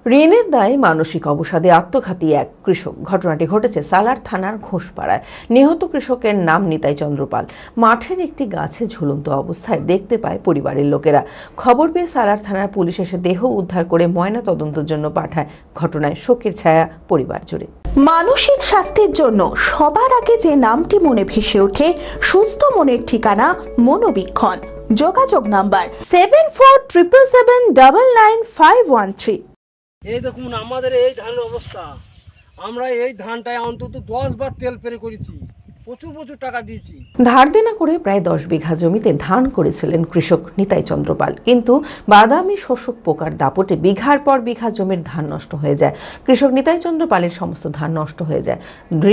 ঋণের দায়ে মানসিক অবসাদে আত্মঘাতী এক কৃষক। ঘটনাটি ঘটেছে সালার থানার ঘোষপাড়ায়। নিহত কৃষকের নাম নিতাই চন্দ্র পাল। মাঠের একটি গাছে ঝুলন্ত অবস্থায় দেখতে পায় পরিবারের লোকেরা। খবর পেয়ে সালার থানার পুলিশ এসে দেহ উদ্ধার করে ময়না তদন্তের জন্য পাঠায়। ঘটনায় শোকের ছায়া পরিবার জুড়ে। মানসিক স্বাস্থ্যের জন্য সবার আগে যে নামটি মনে ভেসে ওঠে, সুস্থ মনের ঠিকানা মনোবীক্ষণ। যোগাযোগ নাম্বার 7477799513। এই দেখুন আমাদের এই ধানের অবস্থা। আমরা এই ধানটায় অন্তত 10 বার তেল পেরে করেছি, প্রচুর টাকা দিয়েছি। ধার দেনা করে প্রায় 10 বিঘা জমিতে ধান করেছিলেন কৃষক নিতাই চন্দ্র পাল। কিন্তু বাদামি শোষক পোকার দাপটে বিঘার পর বিঘা জমির ধান নষ্ট হয়ে যায়। কৃষক নিতাই চন্দ্র পালের সমস্ত ধান নষ্ট হয়ে যায়।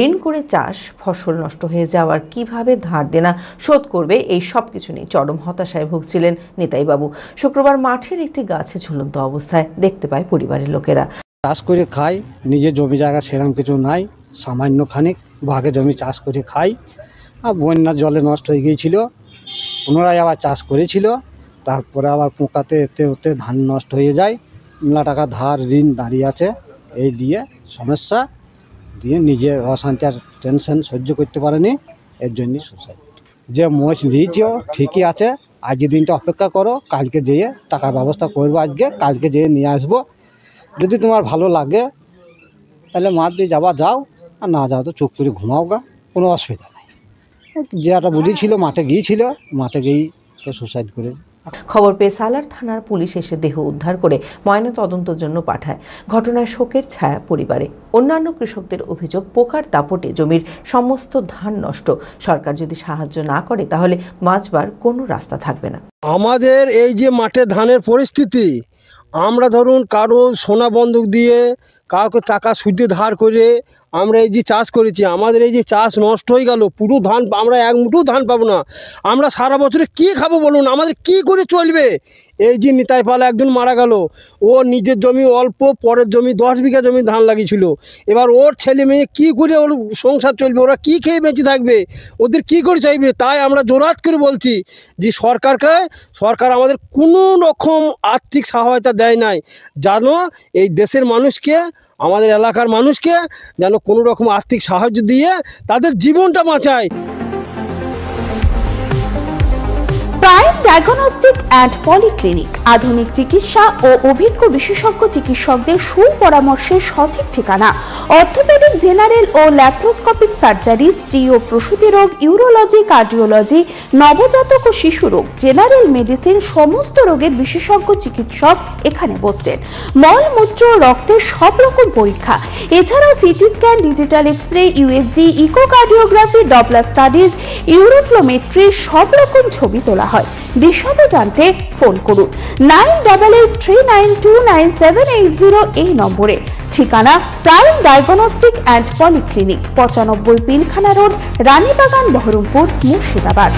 ঋণ করে চাষ ফসল নষ্ট হয়ে যাওয়ার কিভাবে ধার দেনা শোধ করবে, এই সব কিছু নিয়ে চরম হতাশায় ভুগছিলেন নিতাই বাবু। শুক্রবার মাঠের একটি গাছে ঝুলন্ত অবস্থায় দেখতে পায় পরিবারের লোকেরা। চাষ করে খাই, নিজের জমি জায়গা সেরকম কিছু নাই, সামান্য খানিক ভাগে জমি চাষ করে খাই। আর বন্যার জলে নষ্ট হয়ে গিয়েছিল, পুনরায় আবার চাষ করেছিল, তারপরে আবার পোকাতে এতে ধান নষ্ট হয়ে যায়। মেলা টাকা ধার ঋণ দাঁড়িয়ে আছে, এই নিয়ে সমস্যা দিয়ে নিজের অশান্তি আর টেনশন সহ্য করতে পারেনি, এর জন্যই সুসাইড। যে মোষ দিয়েছ ঠিকই আছে, আজকে দিনটা অপেক্ষা করো, কালকে যেয়ে টাকার ব্যবস্থা করবো, কালকে যেয়ে নিয়ে আসবো। যদি তোমার ভালো লাগে তাহলে মাঠ দিয়ে যাও, আর না যাও তো চুপ করে ঘুমাও গা, কোনো অসুবিধা নেই। যে একটা বুড়ি ছিল মাঠে গিয়েছিল, মাঠে গিয়েই তো সুসাইড করে। খবর পেয়ে সালার থানার পুলিশ এসে দেহ উদ্ধার করে ময়না তদন্তের জন্য পাঠায়। ঘটনায় শোকের ছায়া পরিবারে। অন্যান্য কৃষকদের অভিযোগ, পোকার দাপটে জমির সমস্ত ধান নষ্ট। সরকার যদি সাহায্য না করে তাহলে বাঁচবার কোনো রাস্তা থাকবে না। আমাদের এই যে মাঠে ধানের পরিস্থিতি, আমরা ধরুন কারো সোনা বন্ধক দিয়ে, কাউকে টাকা সুদে ধার করে আমরা এই যে চাষ করেছি, আমাদের এই যে চাষ নষ্ট হয়ে গেল, পুরো ধান আমরা এক মুঠো ধান পাবো না। আমরা সারা বছরে কী খাবো বলুন, আমাদের কি করে চলবে? এই যে নিতাই পাল একজন মারা গেল, ও নিজের জমি অল্প, পরের জমি 10 বিঘা জমি ধান লাগিয়েছিল। এবার ওর ছেলে মেয়ে কী করে ওর সংসার চলবে? ওরা কি খেয়ে বেঁচে থাকবে? ওদের কি করে চাইবে? তাই আমরা জোরাত করে বলছি যে সরকার আমাদের কোনো রকম আর্থিক সহায়তা দেয় নাই, যেন এই দেশের মানুষকে, আমাদের এলাকার মানুষকে যেন কোনো রকম আর্থিক সাহায্য দিয়ে তাদের জীবনটা বাঁচায়। প্রাইম ডায়াগনস্টিক অ্যান্ড পলিক্লিনিক আধুনিক চিকিৎসা ও অভিজ্ঞ বিশেষজ্ঞ চিকিৎসকদের সুপরামর্শের সঠিক ঠিকানা। অর্থোপেডিক, জেনারেল ও ল্যাপ্রোস্কোপিক সার্জারি, স্ত্রী ও প্রসূতি রোগ, ইউরোলজি, কার্ডিওলজি, নবজাতক ও শিশু রোগ, জেনারেল মেডিসিন, সমস্ত রোগের বিশেষজ্ঞ চিকিৎসক এখানে বসছেন। মল, মূত্র, রক্তের সব রকম পরীক্ষা, এছাড়াও CT scan, digital X-ray, USG, echocardiography, Doppler studies, uroflowmetry, সব রকম ছবি তোলা হয়। বিশদ জানতে ফোন করুন 9883929780 এই নম্বরে। ঠিকানা prime diagnostic and polyclinic, 95 Pilkhana road, Ranibagan, Baharampur, Murshidabad.